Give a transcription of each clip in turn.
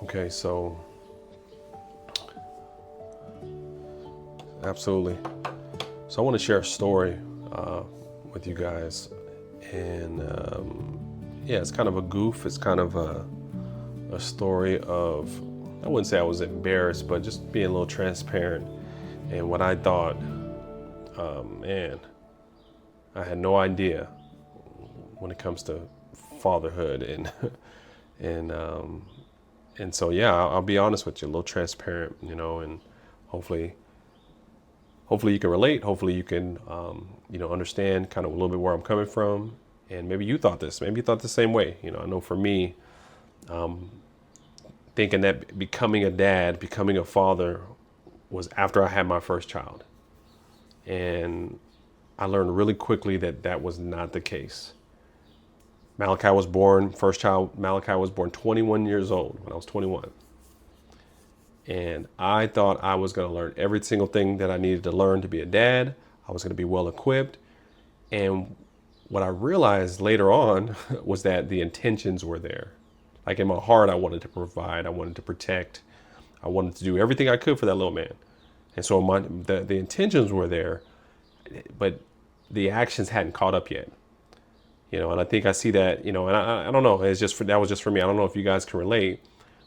Okay, so absolutely. So I want to share a story with you guys, and yeah, it's kind of a goof. It's kind of a story of, I wouldn't say I was embarrassed, but just being a little transparent. And what I thought, man, I had no idea when it comes to fatherhood, and and and so yeah, I'll be honest with you, a little transparent, and hopefully hopefully you can relate. Hopefully you can, understand kind of a little bit where I'm coming from. And maybe you thought this. Maybe you thought the same way. I know for me, thinking that becoming a dad, becoming a father, was after I had my first child, and I learned really quickly that that was not the case. Malachi was born, first child, Malachi was born 21 years old when I was 21. And I thought I was going to learn every single thing that I needed to learn to be a dad. I was going to be well equipped. And what I realized later on was that the intentions were there. Like in my heart, I wanted to provide, I wanted to protect, I wanted to do everything I could for that little man. And so the intentions were there, but the actions hadn't caught up yet. And I think I see that, and I don't know, that was just for me. I don't know if you guys can relate,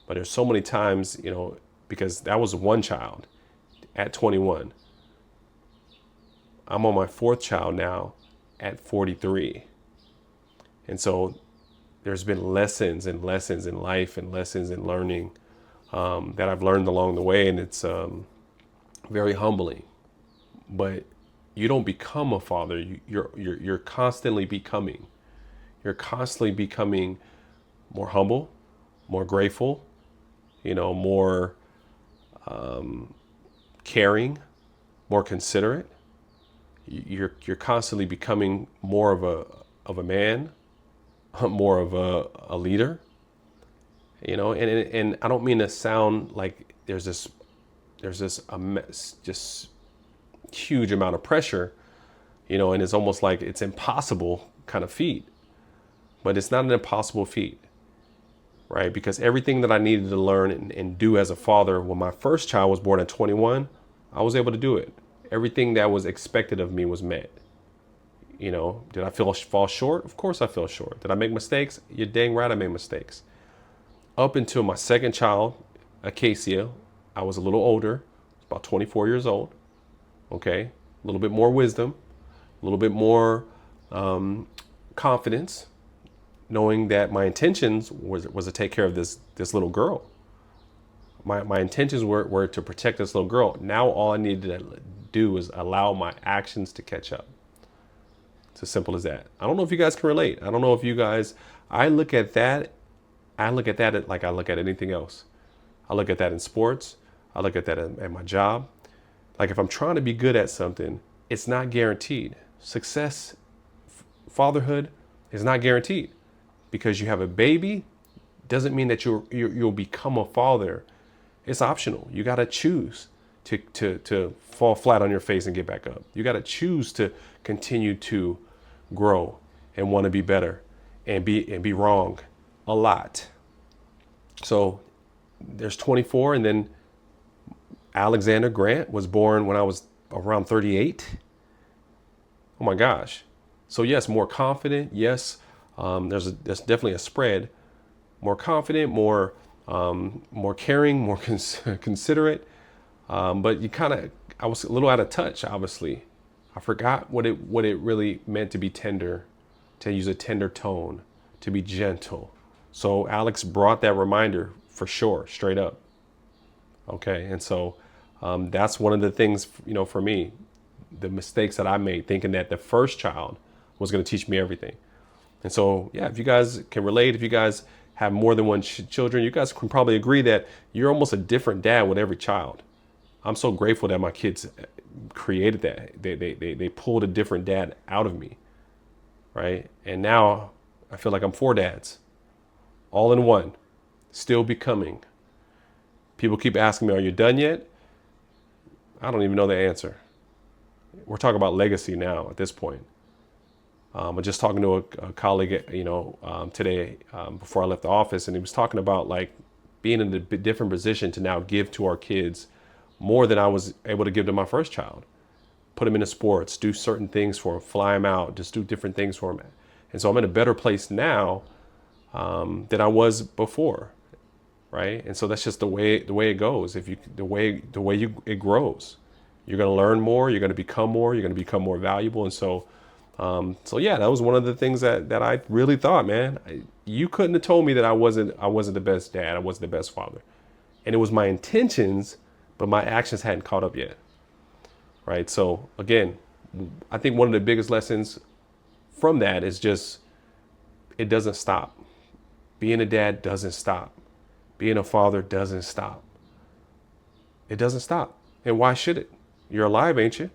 but there's so many times, because that was one child at 21. I'm on my fourth child now at 43. And so there's been lessons and lessons in life and lessons in learning that I've learned along the way. And it's very humbling. But you don't become a father. You're constantly becoming. You're constantly becoming more humble, more grateful, more caring, more considerate. You're constantly becoming more of a man, more of a leader. And I don't mean to sound like there's this just huge amount of pressure, and it's almost like it's impossible kind of feat, but it's not an impossible feat, right? Because everything that I needed to learn and do as a father when my first child was born at 21, I was able to do it. Everything that was expected of me was met. Did I fall short? Of course I fell short. Did I make mistakes? You're dang right I made mistakes. Up until my second child, Kayci, I was a little older, about 24 years old. Okay, a little bit more wisdom, a little bit more confidence, knowing that my intentions was to take care of this little girl. My intentions were to protect this little girl. Now all I needed to do is allow my actions to catch up. It's as simple as that. I don't know if you guys can relate. I don't know if you guys, I look at that like I look at anything else. I look at that in sports. I look at that at my job. Like if I'm trying to be good at something, it's not guaranteed. Success, fatherhood is not guaranteed. Because you have a baby doesn't mean that you'll become a father. It's optional. You got to choose to fall flat on your face and get back up. You got to choose to continue to grow and want to be better and be wrong a lot. So there's 24, and then Alexander Grant was born when I was around 38. Oh my gosh. So yes, more confident. Yes, there's definitely a spread. More confident, more caring, more considerate. But I was a little out of touch. Obviously, I forgot what it really meant to be tender, to use a tender tone, to be gentle. So Alex brought that reminder for sure, straight up. Okay, and so that's one of the things, for me, the mistakes that I made, thinking that the first child was going to teach me everything. And so, yeah, if you guys can relate, if you guys have more than one children, you guys can probably agree that you're almost a different dad with every child. I'm so grateful that my kids created that. They pulled a different dad out of me, right? And now I feel like I'm four dads, all in one, still becoming. People keep asking me, are you done yet? I don't even know the answer. We're talking about legacy now at this point. I was just talking to a colleague, today before I left the office, and he was talking about like being in a different position to now give to our kids more than I was able to give to my first child. Put them into sports, do certain things for them, fly them out, just do different things for them. And so I'm in a better place now than I was before, right? And so that's just the way it goes. If you it grows, you're going to learn more, you're going to become more, you're going to become more valuable. And so yeah, that was one of the things that I really thought, man, you couldn't have told me that I wasn't the best dad, I wasn't the best father. And it was my intentions, but my actions hadn't caught up yet. Right. So again, I think one of the biggest lessons from that is just, it doesn't stop. Being a dad doesn't stop. Being a father doesn't stop. It doesn't stop. And why should it? You're alive, ain't you?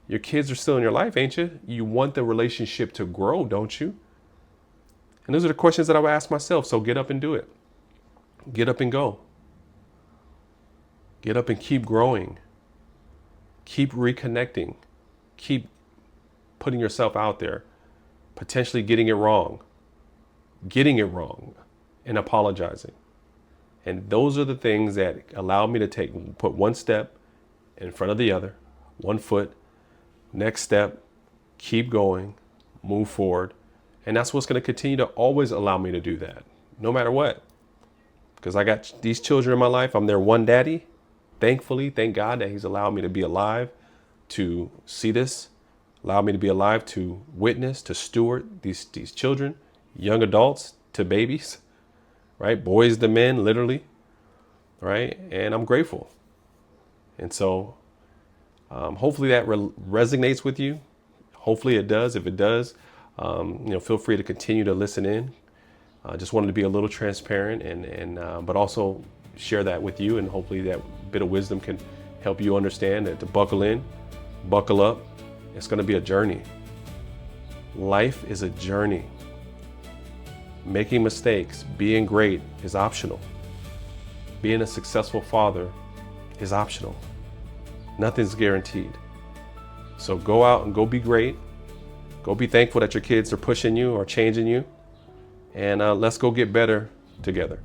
Your kids are still in your life, ain't you? You want the relationship to grow, don't you? And those are the questions that I would ask myself. So get up and do it. Get up and go. Get up and keep growing. Keep reconnecting. Keep putting yourself out there, potentially getting it wrong, and apologizing. And those are the things that allow me to put one step in front of the other, one foot, next step, keep going, move forward. And that's what's going to continue to always allow me to do that, no matter what. Because I got these children in my life. I'm their one daddy. Thankfully, thank God that he's allowed me to be alive to see this, allowed me to be alive to witness, to steward these children, young adults to babies, right? Boys to men, literally, right? And I'm grateful. And so hopefully that resonates with you. Hopefully it does. If it does, feel free to continue to listen in. I just wanted to be a little transparent but also share that with you, and hopefully that bit of wisdom can help you understand that to buckle in, buckle up. It's going to be a journey. Life is a journey. Making mistakes, being great is optional. Being a successful father is optional. Nothing's guaranteed. So go out and go be great. Go be thankful that your kids are pushing you or changing you. And let's go get better together.